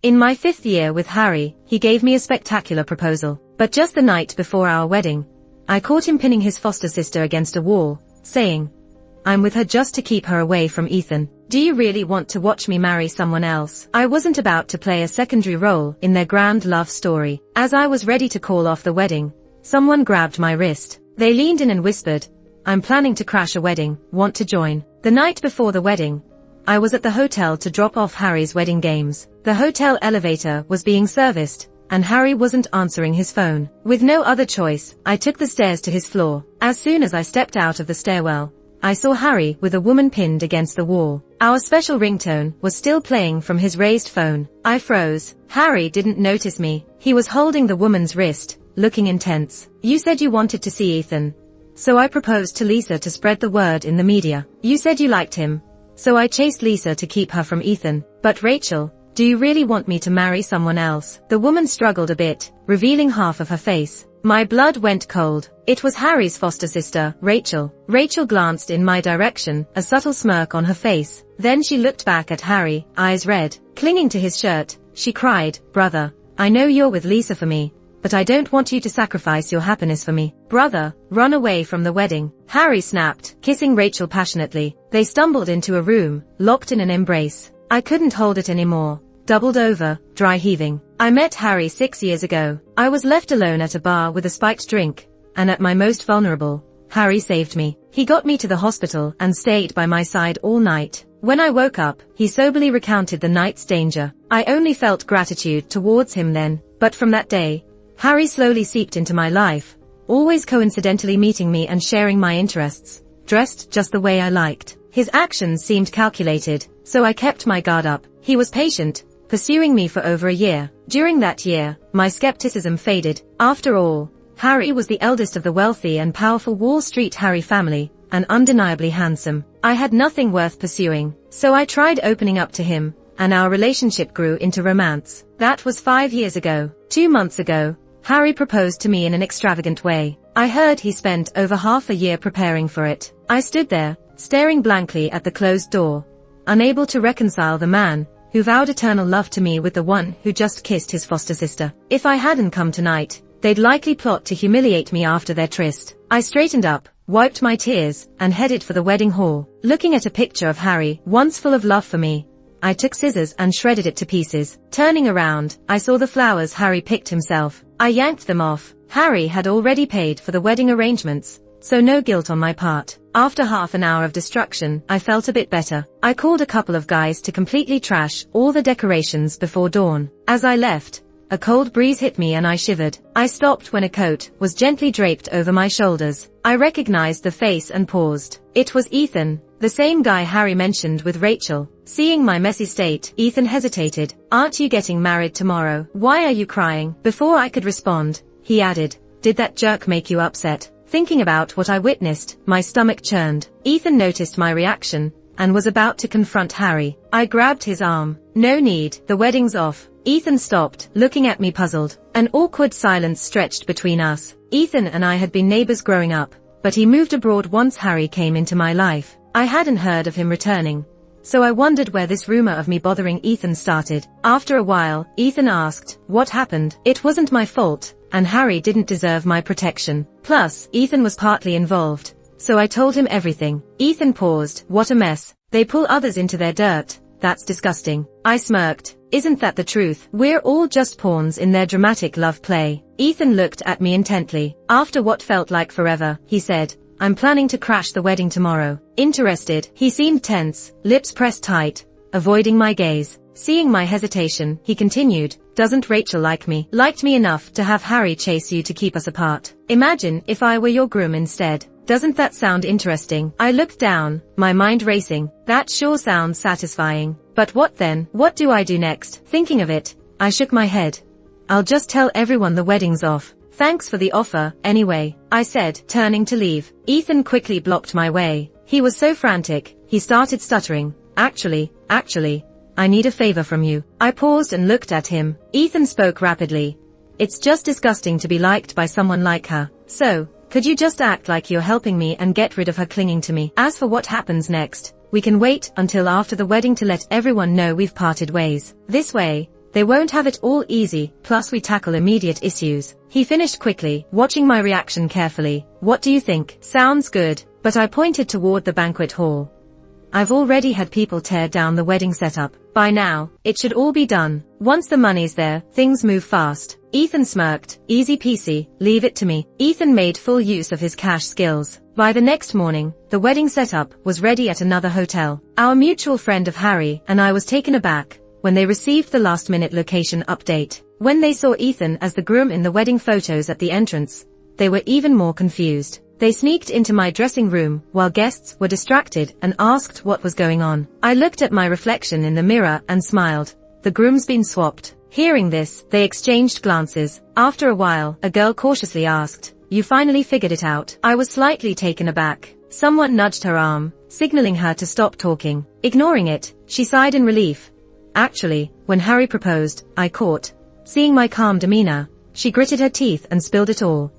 In my 5th year with Harry, he gave me a spectacular proposal. But just the night before our wedding, I caught him pinning his foster sister against a wall, saying, "I'm with her just to keep her away from Ethan. Do you really want to watch me marry someone else?" I wasn't about to play a secondary role in their grand love story. As I was ready to call off the wedding, someone grabbed my wrist. They leaned in and whispered, "I'm planning to crash a wedding, want to join?" The night before the wedding, I was at the hotel to drop off Harry's wedding games. The hotel elevator was being serviced, and Harry wasn't answering his phone. With no other choice, I took the stairs to his floor. As soon as I stepped out of the stairwell, I saw Harry with a woman pinned against the wall. Our special ringtone was still playing from his raised phone. I froze. Harry didn't notice me. He was holding the woman's wrist, looking intense. "You said you wanted to see Ethan. So I proposed to Lisa to spread the word in the media. You said you liked him. So I chased Lisa to keep her from Ethan. But Rachel, do you really want me to marry someone else?" The woman struggled a bit, revealing half of her face. My blood went cold. It was Harry's foster sister, Rachel. Rachel glanced in my direction, a subtle smirk on her face. Then she looked back at Harry, eyes red. Clinging to his shirt, she cried, "Brother, I know you're with Lisa for me, but I don't want you to sacrifice your happiness for me. Brother, run away from the wedding." Harry snapped, kissing Rachel passionately. They stumbled into a room, locked in an embrace. I couldn't hold it anymore. Doubled over, dry heaving. I met Harry 6 years ago. I was left alone at a bar with a spiked drink, and at my most vulnerable, Harry saved me. He got me to the hospital and stayed by my side all night. When I woke up, he soberly recounted the night's danger. I only felt gratitude towards him then, but from that day, Harry slowly seeped into my life, always coincidentally meeting me and sharing my interests, dressed just the way I liked. His actions seemed calculated, so I kept my guard up. He was patient, pursuing me for over a year. During that year, my skepticism faded. After all, Harry was the eldest of the wealthy and powerful Wall Street Harry family, and undeniably handsome. I had nothing worth pursuing, so I tried opening up to him, and our relationship grew into romance. That was 5 years ago. 2 months ago, Harry proposed to me in an extravagant way. I heard he spent over half a year preparing for it. I stood there, staring blankly at the closed door, unable to reconcile the man who vowed eternal love to me with the one who just kissed his foster sister. If I hadn't come tonight, they'd likely plot to humiliate me after their tryst. I straightened up, wiped my tears, and headed for the wedding hall. Looking at a picture of Harry, once full of love for me, I took scissors and shredded it to pieces. Turning around, I saw the flowers Harry picked himself. I yanked them off. Harry had already paid for the wedding arrangements, so no guilt on my part. After half an hour of destruction, I felt a bit better. I called a couple of guys to completely trash all the decorations before dawn. As I left, a cold breeze hit me and I shivered. I stopped when a coat was gently draped over my shoulders. I recognized the face and paused. It was Ethan, the same guy Harry mentioned with Rachel. Seeing my messy state, Ethan hesitated. "Aren't you getting married tomorrow? Why are you crying?" Before I could respond, he added, "Did that jerk make you upset?" Thinking about what I witnessed, my stomach churned. Ethan noticed my reaction, and was about to confront Harry. I grabbed his arm. "No need, the wedding's off." Ethan stopped, looking at me puzzled. An awkward silence stretched between us. Ethan and I had been neighbors growing up, but he moved abroad once Harry came into my life. I hadn't heard of him returning, so I wondered where this rumor of me bothering Ethan started. After a while, Ethan asked, "What happened?" It wasn't my fault, and Harry didn't deserve my protection. Plus, Ethan was partly involved, so I told him everything. Ethan paused. "What a mess. They pull others into their dirt. That's disgusting." I smirked. "Isn't that the truth? We're all just pawns in their dramatic love play." Ethan looked at me intently. After what felt like forever, he said, "I'm planning to crash the wedding tomorrow." Interested, he seemed tense, lips pressed tight, avoiding my gaze. Seeing my hesitation, he continued, "Doesn't Rachel like me? Liked me enough to have Harry chase you to keep us apart. Imagine if I were your groom instead. Doesn't that sound interesting?" I looked down, my mind racing. That sure sounds satisfying. But what then? What do I do next? Thinking of it, I shook my head. "I'll just tell everyone the wedding's off. Thanks for the offer, anyway," I said, turning to leave. Ethan quickly blocked my way. He was so frantic, he started stuttering. Actually, I need a favor from you." I paused and looked at him. Ethan spoke rapidly. "It's just disgusting to be liked by someone like her. So, could you just act like you're helping me and get rid of her clinging to me? As for what happens next, we can wait until after the wedding to let everyone know we've parted ways. This way, They won't have it all easy, plus we tackle immediate issues. He finished quickly, watching my reaction carefully. What do you think? Sounds good. But I pointed toward the banquet hall. I've already had people tear down the wedding setup. By now, it should all be done. Once the money's there, things move fast. Ethan smirked. Easy peasy, leave it to me. Ethan made full use of his cash skills. By the next morning, the wedding setup was ready at another hotel. Our mutual friend of Harry and I was taken aback when they received the last-minute location update. When they saw Ethan as the groom in the wedding photos at the entrance, they were even more confused. They sneaked into my dressing room while guests were distracted and asked what was going on. I looked at my reflection in the mirror and smiled. The groom's been swapped. Hearing this, they exchanged glances. After a while, a girl cautiously asked, "You finally figured it out?" I was slightly taken aback. Someone nudged her arm, signaling her to stop talking. Ignoring it, she sighed in relief. Actually, when Harry proposed, I caught. Seeing my calm demeanor, she gritted her teeth and spilled it all.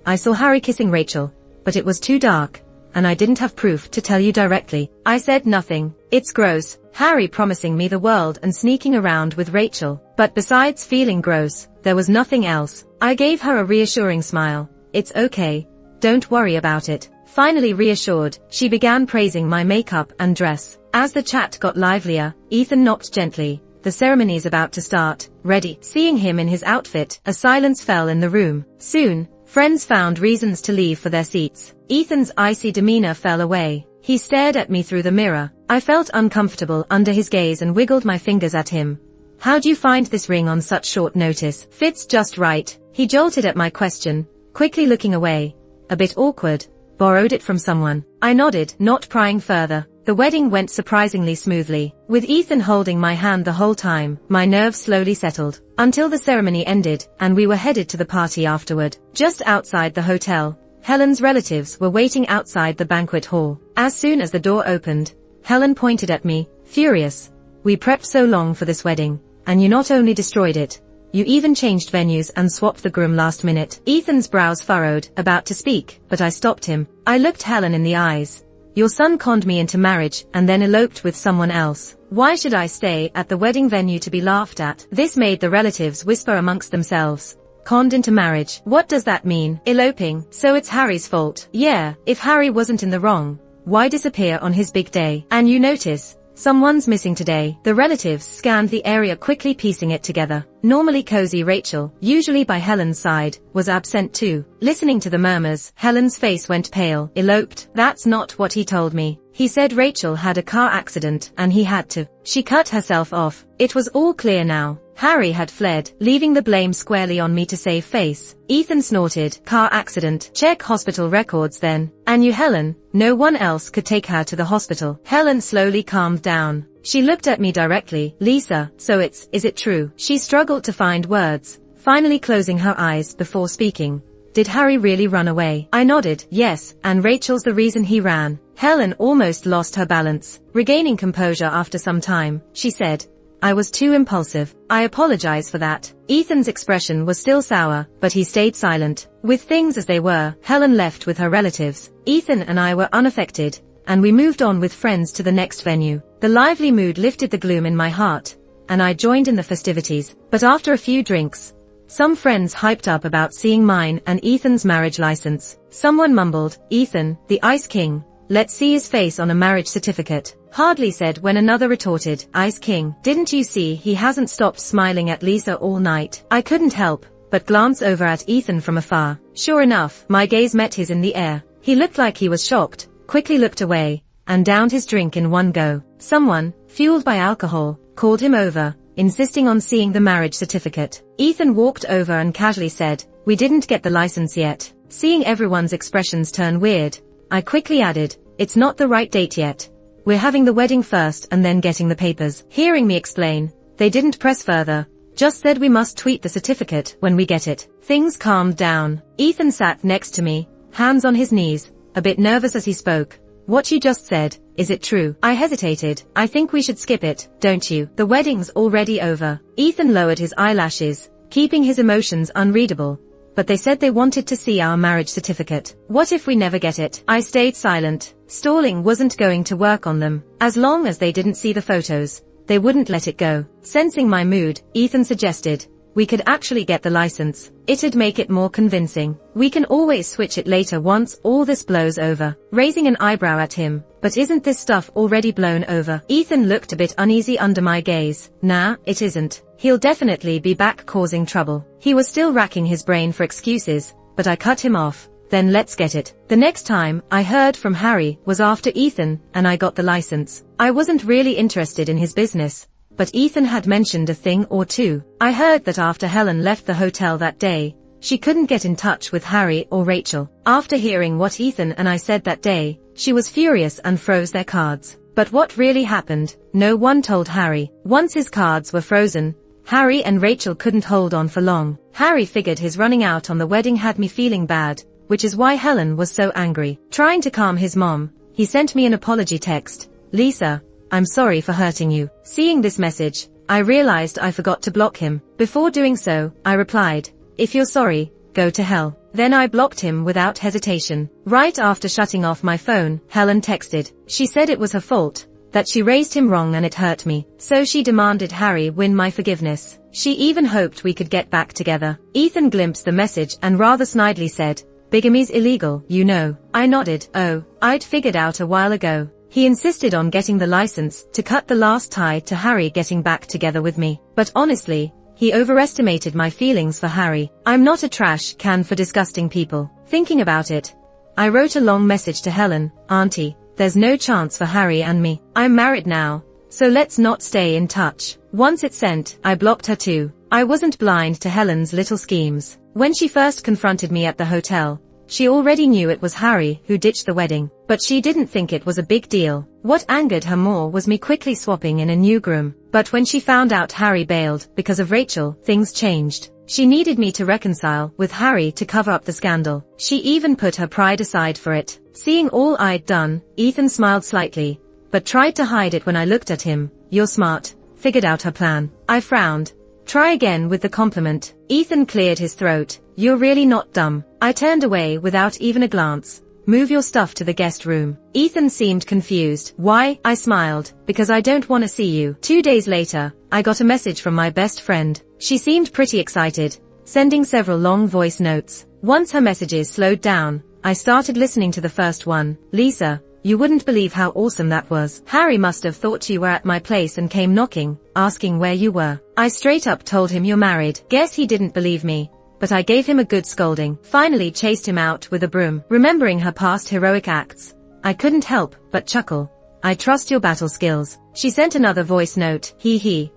I saw Harry kissing Rachel, but it was too dark, and I didn't have proof to tell you directly. I said nothing. It's gross. Harry promising me the world and sneaking around with Rachel. But besides feeling gross, there was nothing else. I gave her a reassuring smile. It's okay. Don't worry about it. Finally reassured, she began praising my makeup and dress. As the chat got livelier, Ethan knocked gently. The ceremony's about to start. Ready. Seeing him in his outfit, a silence fell in the room. Soon, friends found reasons to leave for their seats. Ethan's icy demeanor fell away. He stared at me through the mirror. I felt uncomfortable under his gaze and wiggled my fingers at him. How'd you find this ring on such short notice? Fits just right. He jolted at my question, quickly looking away. A bit awkward. Borrowed it from someone. I nodded, not prying further. The wedding went surprisingly smoothly. With Ethan holding my hand the whole time, my nerves slowly settled. Until the ceremony ended, and we were headed to the party afterward. Just outside the hotel, Helen's relatives were waiting outside the banquet hall. As soon as the door opened, Helen pointed at me, furious. We prepped so long for this wedding, and you not only destroyed it, you even changed venues and swapped the groom last minute. Ethan's brows furrowed, about to speak, but I stopped him. I looked Helen in the eyes. Your son conned me into marriage and then eloped with someone else. Why should I stay at the wedding venue to be laughed at? This made the relatives whisper amongst themselves. Conned into marriage. What does that mean? Eloping. So it's Harry's fault. Yeah, if Harry wasn't in the wrong, why disappear on his big day? And you notice, someone's missing today. The relatives scanned the area, quickly piecing it together. Normally cozy Rachel, usually by Helen's side, was absent too. Listening to the murmurs, Helen's face went pale. Eloped? That's not what he told me. He said Rachel had a car accident and he had to. She cut herself off. It was all clear now. Harry had fled, leaving the blame squarely on me to save face. Ethan snorted. Car accident. Check hospital records then. And you Helen, no one else could take her to the hospital. Helen slowly calmed down. She looked at me directly. Lisa, so is it true? She struggled to find words, finally closing her eyes before speaking. Did Harry really run away? I nodded. Yes, and Rachel's the reason he ran. Helen almost lost her balance. Regaining composure after some time, she said, I was too impulsive. I apologize for that. Ethan's expression was still sour, but he stayed silent. With things as they were, Helen left with her relatives. Ethan and I were unaffected, and we moved on with friends to the next venue. The lively mood lifted the gloom in my heart, and I joined in the festivities. But after a few drinks, some friends hyped up about seeing mine and Ethan's marriage license. Someone mumbled, Ethan, the Ice King. Let's see his face on a marriage certificate. Hardly said when another retorted, Ice King, didn't you see he hasn't stopped smiling at Lisa all night? I couldn't help but glance over at Ethan from afar. Sure enough, my gaze met his in the air. He looked like he was shocked, quickly looked away, and downed his drink in one go. Someone, fueled by alcohol, called him over, insisting on seeing the marriage certificate. Ethan walked over and casually said, we didn't get the license yet. Seeing everyone's expressions turn weird, I quickly added, it's not the right date yet. We're having the wedding first and then getting the papers. Hearing me explain, they didn't press further, just said we must tweet the certificate when we get it. Things calmed down. Ethan sat next to me, hands on his knees, a bit nervous as he spoke. What you just said, is it true? I hesitated. I think we should skip it, don't you? The wedding's already over. Ethan lowered his eyelashes, keeping his emotions unreadable. But they said they wanted to see our marriage certificate. What if we never get it? I stayed silent. Stalling wasn't going to work on them. As long as they didn't see the photos, they wouldn't let it go. Sensing my mood, Ethan suggested, we could actually get the license. It'd make it more convincing. We can always switch it later once all this blows over. Raising an eyebrow at him, but isn't this stuff already blown over? Ethan looked a bit uneasy under my gaze. Nah, it isn't. He'll definitely be back causing trouble. He was still racking his brain for excuses, but I cut him off. Then let's get it. The next time I heard from Harry was after Ethan and I got the license. I wasn't really interested in his business, but Ethan had mentioned a thing or two. I heard that after Helen left the hotel that day, she couldn't get in touch with Harry or Rachel. After hearing what Ethan and I said that day, she was furious and froze their cards. But what really happened, no one told Harry. Once his cards were frozen, Harry and Rachel couldn't hold on for long. Harry figured his running out on the wedding had me feeling bad, which is why Helen was so angry. Trying to calm his mom, he sent me an apology text. Lisa, I'm sorry for hurting you. Seeing this message, I realized I forgot to block him. Before doing so, I replied, if you're sorry, go to hell. Then I blocked him without hesitation. Right after shutting off my phone, Helen texted. She said it was her fault, that she raised him wrong and it hurt me. So she demanded Harry win my forgiveness. She even hoped we could get back together. Ethan glimpsed the message and rather snidely said, bigamy's illegal, you know. I nodded. Oh, I'd figured out a while ago. He insisted on getting the license to cut the last tie to Harry getting back together with me. But honestly, he overestimated my feelings for Harry. I'm not a trash can for disgusting people. Thinking about it, I wrote a long message to Helen. Auntie, there's no chance for Harry and me. I'm married now, so let's not stay in touch. Once it's sent, I blocked her too. I wasn't blind to Helen's little schemes. When she first confronted me at the hotel, she already knew it was Harry who ditched the wedding, but she didn't think it was a big deal. What angered her more was me quickly swapping in a new groom. But when she found out Harry bailed because of Rachel, things changed. She needed me to reconcile with Harry to cover up the scandal. She even put her pride aside for it. Seeing all I'd done, Ethan smiled slightly, but tried to hide it when I looked at him. You're smart. Figured out her plan. I frowned. Try again with the compliment. Ethan cleared his throat. You're really not dumb. I turned away without even a glance. Move your stuff to the guest room. Ethan seemed confused. Why? I smiled. Because I don't want to see you. 2 days later, I got a message from my best friend. She seemed pretty excited, sending several long voice notes. Once her messages slowed down, I started listening to the first one. Lisa, you wouldn't believe how awesome that was. Harry must have thought you were at my place and came knocking, asking where you were. I straight up told him you're married. Guess he didn't believe me, but I gave him a good scolding. Finally chased him out with a broom. Remembering her past heroic acts, I couldn't help but chuckle. I trust your battle skills. She sent another voice note.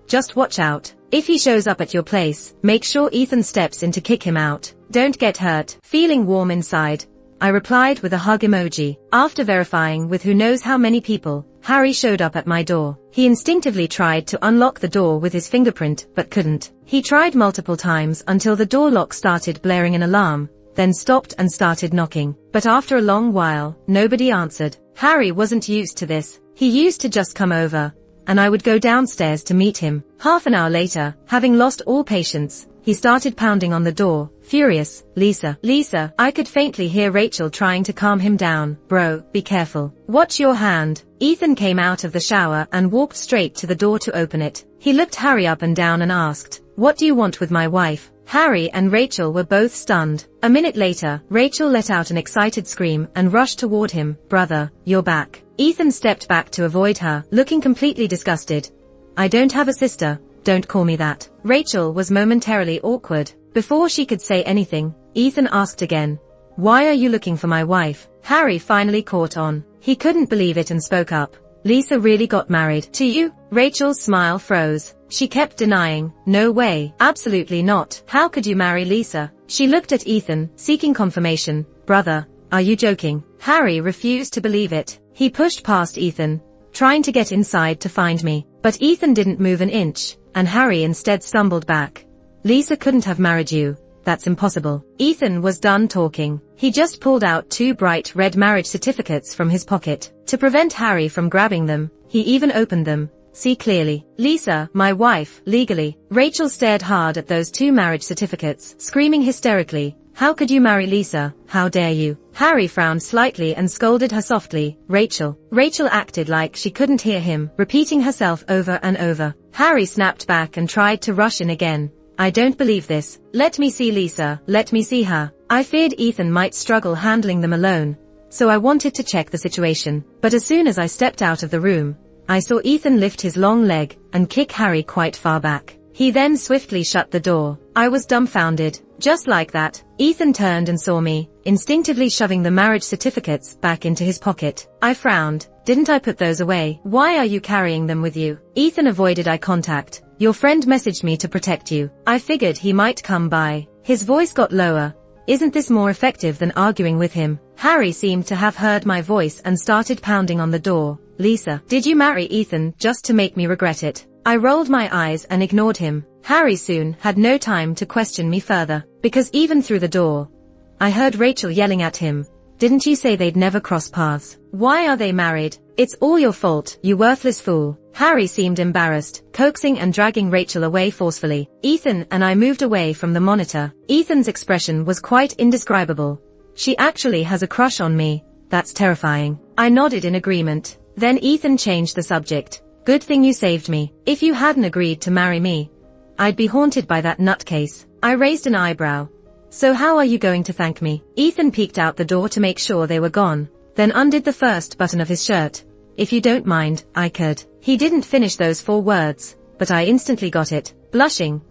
Just watch out. If he shows up at your place, make sure Ethan steps in to kick him out. Don't get hurt. Feeling warm inside, I replied with a hug emoji. After verifying with who knows how many people, Harry showed up at my door. He instinctively tried to unlock the door with his fingerprint, but couldn't. He tried multiple times until the door lock started blaring an alarm, then stopped and started knocking. But after a long while, nobody answered. Harry wasn't used to this. He used to just come over, and I would go downstairs to meet him. Half an hour later, having lost all patience, he started pounding on the door, furious. Lisa, I could faintly hear Rachel trying to calm him down. Bro, be careful. Watch your hand. Ethan came out of the shower and walked straight to the door to open it. He looked Harry up and down and asked, what do you want with my wife? Harry and Rachel were both stunned. A minute later, Rachel let out an excited scream and rushed toward him. Brother, you're back. Ethan stepped back to avoid her, looking completely disgusted. I don't have a sister. Don't call me that. Rachel was momentarily awkward. Before she could say anything, Ethan asked again, why are you looking for my wife? Harry finally caught on. He couldn't believe it and spoke up. Lisa really got married to you? Rachel's smile froze. She kept denying. No way. Absolutely not. How could you marry Lisa? She looked at Ethan, seeking confirmation. Brother, are you joking? Harry refused to believe it. He pushed past Ethan, trying to get inside to find me. But Ethan didn't move an inch, and Harry instead stumbled back. Lisa couldn't have married you. That's impossible. Ethan was done talking. He just pulled out 2 bright red marriage certificates from his pocket. To prevent Harry from grabbing them, he even opened them. See clearly. Lisa, my wife, legally. Rachel stared hard at those 2 marriage certificates, screaming hysterically. How could you marry Lisa? How dare you? Harry frowned slightly and scolded her softly. Rachel. Rachel acted like she couldn't hear him, repeating herself over and over. Harry snapped back and tried to rush in again. I don't believe this. Let me see Lisa. Let me see her. I feared Ethan might struggle handling them alone, so I wanted to check the situation. But as soon as I stepped out of the room, I saw Ethan lift his long leg and kick Harry quite far back. He then swiftly shut the door. I was dumbfounded. Just like that, Ethan turned and saw me, instinctively shoving the marriage certificates back into his pocket. I frowned. Didn't I put those away? Why are you carrying them with you? Ethan avoided eye contact. Your friend messaged me to protect you. I figured he might come by. His voice got lower. Isn't this more effective than arguing with him? Harry seemed to have heard my voice and started pounding on the door. Lisa, did you marry Ethan just to make me regret it? I rolled my eyes and ignored him. Harry soon had no time to question me further, because even through the door, I heard Rachel yelling at him. Didn't you say they'd never cross paths? Why are they married? It's all your fault, you worthless fool. Harry seemed embarrassed, coaxing and dragging Rachel away forcefully. Ethan and I moved away from the monitor. Ethan's expression was quite indescribable. She actually has a crush on me. That's terrifying. I nodded in agreement. Then Ethan changed the subject. Good thing you saved me. If you hadn't agreed to marry me, I'd be haunted by that nutcase. I raised an eyebrow. So how are you going to thank me? Ethan peeked out the door to make sure they were gone, then undid the first button of his shirt. If you don't mind, I could. He didn't finish those 4 words, but I instantly got it. Blushing,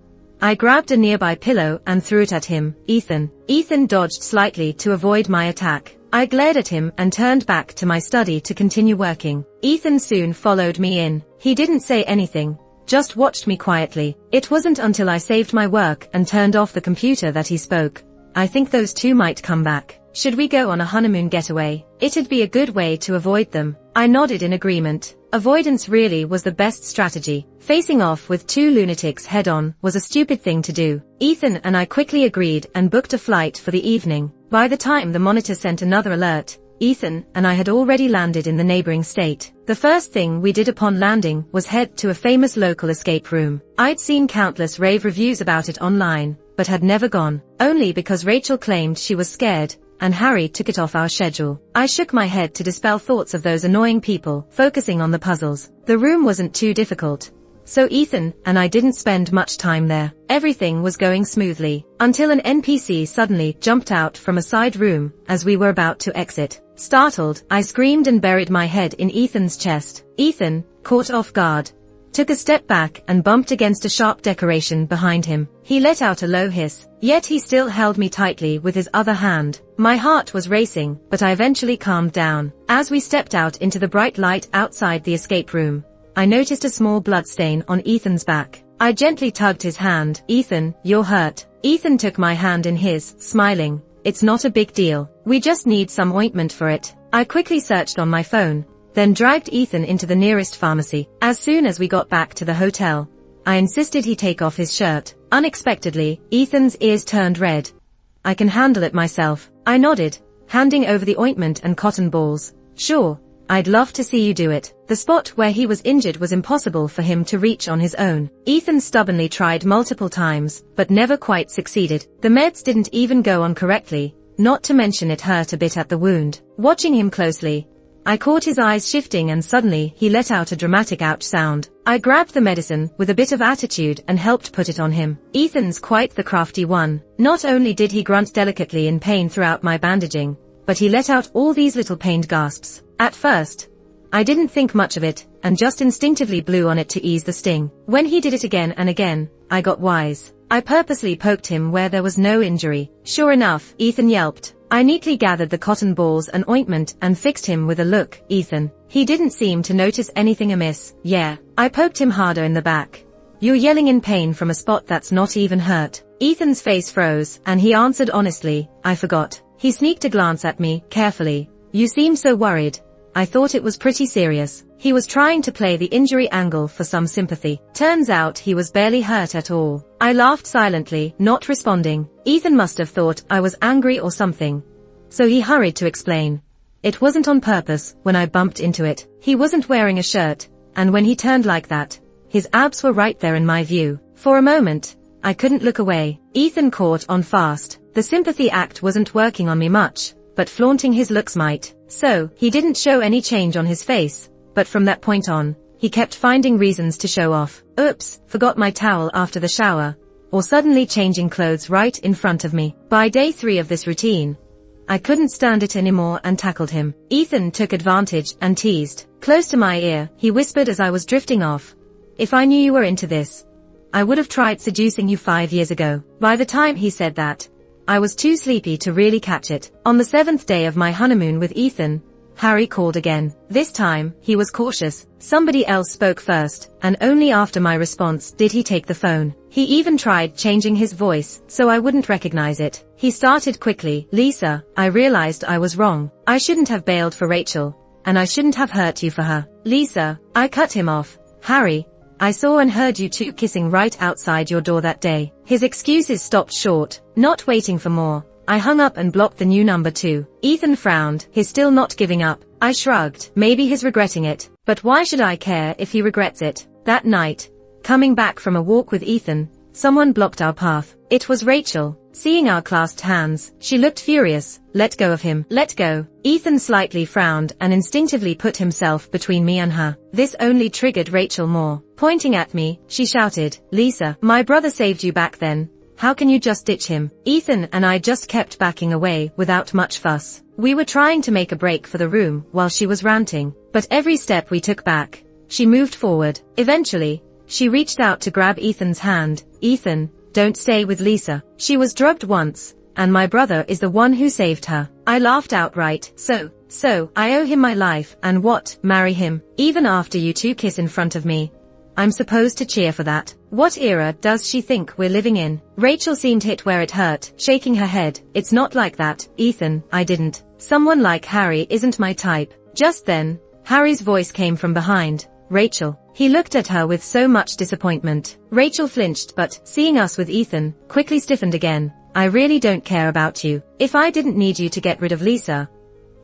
I grabbed a nearby pillow and threw it at him. Ethan. Ethan dodged slightly to avoid my attack. I glared at him and turned back to my study to continue working. Ethan soon followed me in. He didn't say anything, just watched me quietly. It wasn't until I saved my work and turned off the computer that he spoke. I think those two might come back. Should we go on a honeymoon getaway? It'd be a good way to avoid them. I nodded in agreement. Avoidance really was the best strategy. Facing off with 2 lunatics head-on was a stupid thing to do. Ethan and I quickly agreed and booked a flight for the evening. By the time the monitor sent another alert, Ethan and I had already landed in the neighboring state. The first thing we did upon landing was head to a famous local escape room. I'd seen countless rave reviews about it online, but had never gone, only because Rachel claimed she was scared, and Harry took it off our schedule. I shook my head to dispel thoughts of those annoying people, focusing on the puzzles. The room wasn't too difficult, so Ethan and I didn't spend much time there. Everything was going smoothly, until an NPC suddenly jumped out from a side room as we were about to exit. Startled, I screamed and buried my head in Ethan's chest. Ethan, caught off guard, took a step back and bumped against a sharp decoration behind him. He let out a low hiss, yet he still held me tightly with his other hand. My heart was racing, but I eventually calmed down. As we stepped out into the bright light outside the escape room, I noticed a small blood stain on Ethan's back. I gently tugged his hand. Ethan, you're hurt. Ethan took my hand in his, smiling. It's not a big deal. We just need some ointment for it. I quickly searched on my phone, then dragged Ethan into the nearest pharmacy. As soon as we got back to the hotel, I insisted he take off his shirt. Unexpectedly, Ethan's ears turned red. I can handle it myself. I nodded, handing over the ointment and cotton balls. Sure, I'd love to see you do it. The spot where he was injured was impossible for him to reach on his own. Ethan stubbornly tried multiple times, but never quite succeeded. The meds didn't even go on correctly, not to mention it hurt a bit at the wound. Watching him closely, I caught his eyes shifting and suddenly he let out a dramatic ouch sound. I grabbed the medicine with a bit of attitude and helped put it on him. Ethan's quite the crafty one. Not only did he grunt delicately in pain throughout my bandaging, but he let out all these little pained gasps. At first, I didn't think much of it, and just instinctively blew on it to ease the sting. When he did it again and again, I got wise. I purposely poked him where there was no injury. Sure enough, Ethan yelped. I neatly gathered the cotton balls and ointment and fixed him with a look. Ethan. He didn't seem to notice anything amiss. Yeah. I poked him harder in the back. You're yelling in pain from a spot that's not even hurt. Ethan's face froze, and he answered honestly, I forgot. He sneaked a glance at me, carefully. You seem so worried. I thought it was pretty serious. He was trying to play the injury angle for some sympathy. Turns out he was barely hurt at all. I laughed silently, not responding. Ethan must have thought I was angry or something, so he hurried to explain. It wasn't on purpose when I bumped into it. He wasn't wearing a shirt, and when he turned like that, his abs were right there in my view. For a moment, I couldn't look away. Ethan caught on fast. The sympathy act wasn't working on me much, but flaunting his looks might. So, he didn't show any change on his face, but from that point on, he kept finding reasons to show off. Oops, forgot my towel after the shower. Or suddenly changing clothes right in front of me. By day 3 of this routine, I couldn't stand it anymore and tackled him. Ethan took advantage and teased. Close to my ear, he whispered as I was drifting off. If I knew you were into this, I would have tried seducing you 5 years ago. By the time he said that, I was too sleepy to really catch it. On the 7th day of my honeymoon with Ethan, Harry called again. This time, he was cautious. Somebody else spoke first, and only after my response did he take the phone. He even tried changing his voice, so I wouldn't recognize it. He started quickly. Lisa, I realized I was wrong. I shouldn't have bailed for Rachel, and I shouldn't have hurt you for her. Lisa, I cut him off. Harry, I saw and heard you two kissing right outside your door that day. His excuses stopped short. Not waiting for more, I hung up and blocked the new number too. Ethan frowned. He's still not giving up. I shrugged. Maybe he's regretting it. But why should I care if he regrets it? That night, coming back from a walk with Ethan, someone blocked our path. It was Rachel. Seeing our clasped hands, she looked furious. Let go of him. Let go. Ethan slightly frowned and instinctively put himself between me and her. This only triggered Rachel more. Pointing at me, she shouted, Lisa, my brother saved you back then. How can you just ditch him? Ethan and I just kept backing away without much fuss. We were trying to make a break for the room while she was ranting, but every step we took back, she moved forward. Eventually, she reached out to grab Ethan's hand. Ethan, don't stay with Lisa. She was drugged once, and my brother is the one who saved her. I laughed outright. So, I owe him my life, and what, marry him? Even after you two kiss in front of me, I'm supposed to cheer for that. What era does she think we're living in? Rachel seemed hit where it hurt, shaking her head. It's not like that, Ethan, I didn't. Someone like Harry isn't my type. Just then, Harry's voice came from behind. Rachel. He looked at her with so much disappointment. Rachel flinched but, seeing us with Ethan, quickly stiffened again. I really don't care about you. If I didn't need you to get rid of Lisa,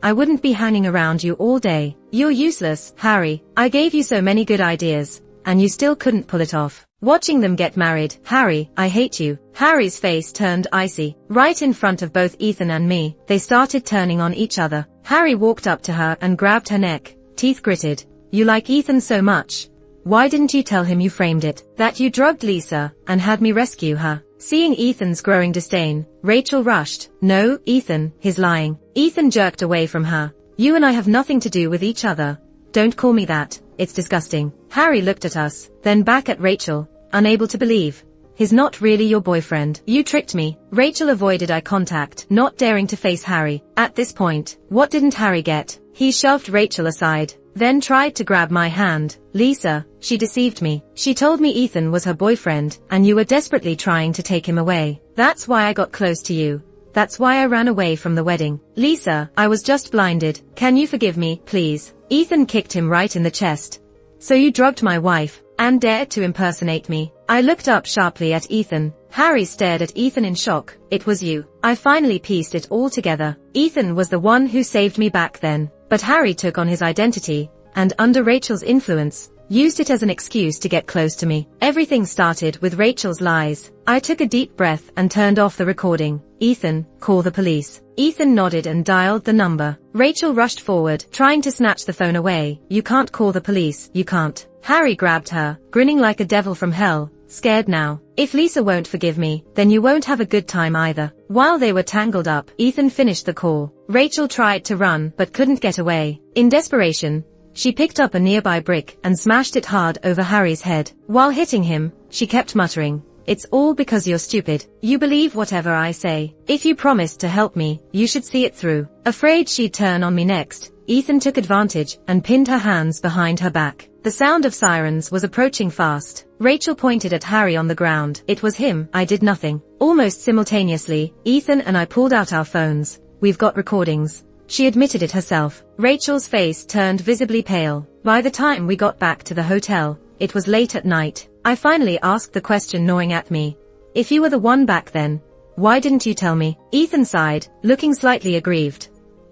I wouldn't be hanging around you all day. You're useless, Harry. I gave you so many good ideas, and you still couldn't pull it off. Watching them get married. Harry, I hate you. Harry's face turned icy. Right in front of both Ethan and me, they started turning on each other. Harry walked up to her and grabbed her neck, teeth gritted. You like Ethan so much. Why didn't you tell him you framed it? That you drugged Lisa, and had me rescue her? Seeing Ethan's growing disdain, Rachel rushed. No, Ethan, he's lying. Ethan jerked away from her. You and I have nothing to do with each other. Don't call me that. It's disgusting. Harry looked at us, then back at Rachel, unable to believe. He's not really your boyfriend. You tricked me. Rachel avoided eye contact, not daring to face Harry. At this point, what didn't Harry get? He shoved Rachel aside, then tried to grab my hand. Lisa, she deceived me. She told me Ethan was her boyfriend, and you were desperately trying to take him away. That's why I got close to you. That's why I ran away from the wedding. Lisa, I was just blinded. Can you forgive me, please? Ethan kicked him right in the chest. So you drugged my wife, and dared to impersonate me. I looked up sharply at Ethan. Harry stared at Ethan in shock. It was you. I finally pieced it all together. Ethan was the one who saved me back then. But Harry took on his identity, and under Rachel's influence, used it as an excuse to get close to me. Everything started with Rachel's lies. I took a deep breath and turned off the recording. Ethan, call the police. Ethan nodded and dialed the number. Rachel rushed forward, trying to snatch the phone away. You can't call the police, you can't. Harry grabbed her, grinning like a devil from hell. Scared now. If Lisa won't forgive me, then you won't have a good time either. While they were tangled up, Ethan finished the call. Rachel tried to run, but couldn't get away. In desperation, she picked up a nearby brick and smashed it hard over Harry's head. While hitting him, she kept muttering, "It's all because you're stupid. You believe whatever I say. If you promised to help me, you should see it through." Afraid she'd turn on me next, Ethan took advantage and pinned her hands behind her back. The sound of sirens was approaching fast. Rachel pointed at Harry on the ground. It was him. I did nothing. Almost simultaneously, Ethan and I pulled out our phones. We've got recordings. She admitted it herself. Rachel's face turned visibly pale. By the time we got back to the hotel, it was late at night. I finally asked the question gnawing at me. If you were the one back then, why didn't you tell me? Ethan sighed, looking slightly aggrieved.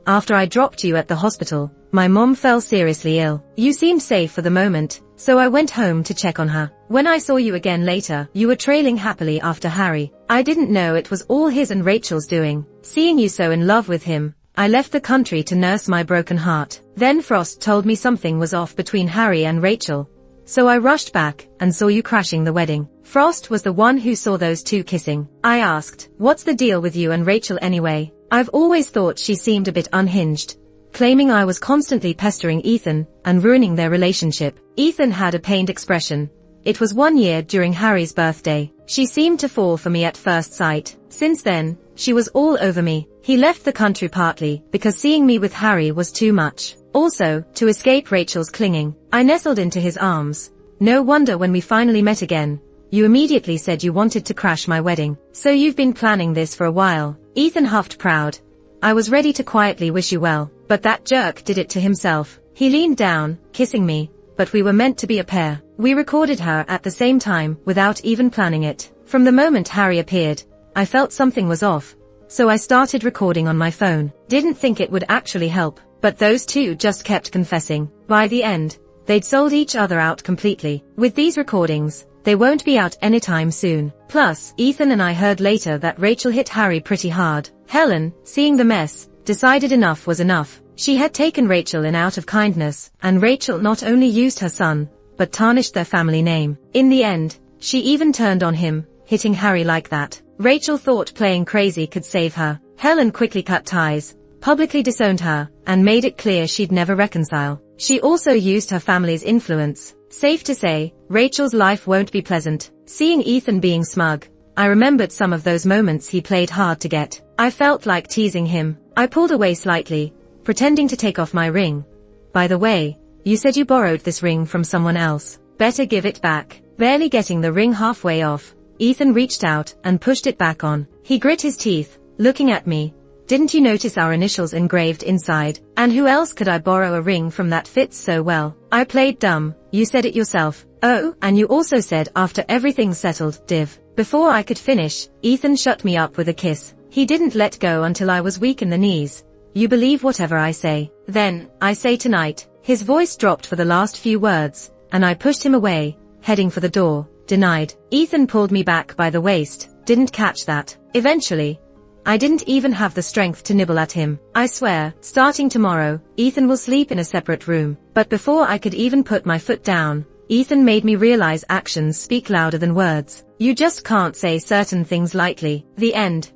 After I dropped you at the hospital, my mom fell seriously ill. You seemed safe for the moment, so I went home to check on her. When I saw you again later, you were trailing happily after Harry. I didn't know it was all his and Rachel's doing. Seeing you so in love with him, I left the country to nurse my broken heart. Then Frost told me something was off between Harry and Rachel. So I rushed back and saw you crashing the wedding. Frost was the one who saw those two kissing. I asked, what's the deal with you and Rachel anyway? I've always thought she seemed a bit unhinged, claiming I was constantly pestering Ethan and ruining their relationship. Ethan had a pained expression. It was 1 year during Harry's birthday. She seemed to fall for me at first sight. Since then, she was all over me. He left the country partly because seeing me with Harry was too much. Also, to escape Rachel's clinging. I nestled into his arms. No wonder when we finally met again, you immediately said you wanted to crash my wedding. So you've been planning this for a while. Ethan huffed proud. I was ready to quietly wish you well, but that jerk did it to himself. He leaned down, kissing me, but we were meant to be a pair. We recorded her at the same time without even planning it. From the moment Harry appeared, I felt something was off, so I started recording on my phone. Didn't think it would actually help, but those two just kept confessing. By the end, they'd sold each other out completely. With these recordings, they won't be out anytime soon. Plus, Ethan and I heard later that Rachel hit Harry pretty hard. Helen, seeing the mess, decided enough was enough. She had taken Rachel in out of kindness, and Rachel not only used her son, but tarnished their family name. In the end, she even turned on him, hitting Harry like that. Rachel thought playing crazy could save her. Helen quickly cut ties, publicly disowned her, and made it clear she'd never reconcile. She also used her family's influence. Safe to say, Rachel's life won't be pleasant. Seeing Ethan being smug, I remembered some of those moments he played hard to get. I felt like teasing him. I pulled away slightly, pretending to take off my ring. By the way, you said you borrowed this ring from someone else. Better give it back. Barely getting the ring halfway off, Ethan reached out and pushed it back on. He grit his teeth, looking at me. Didn't you notice our initials engraved inside? And who else could I borrow a ring from that fits so well? I played dumb. You said it yourself. Oh, and you also said after everything's settled, div. Before I could finish, Ethan shut me up with a kiss. He didn't let go until I was weak in the knees. You believe whatever I say. Then, I say tonight. His voice dropped for the last few words, and I pushed him away, heading for the door. Denied. Ethan pulled me back by the waist. Didn't catch that. Eventually, I didn't even have the strength to nibble at him. I swear, starting tomorrow, Ethan will sleep in a separate room. But before I could even put my foot down, Ethan made me realize actions speak louder than words. You just can't say certain things lightly. The end.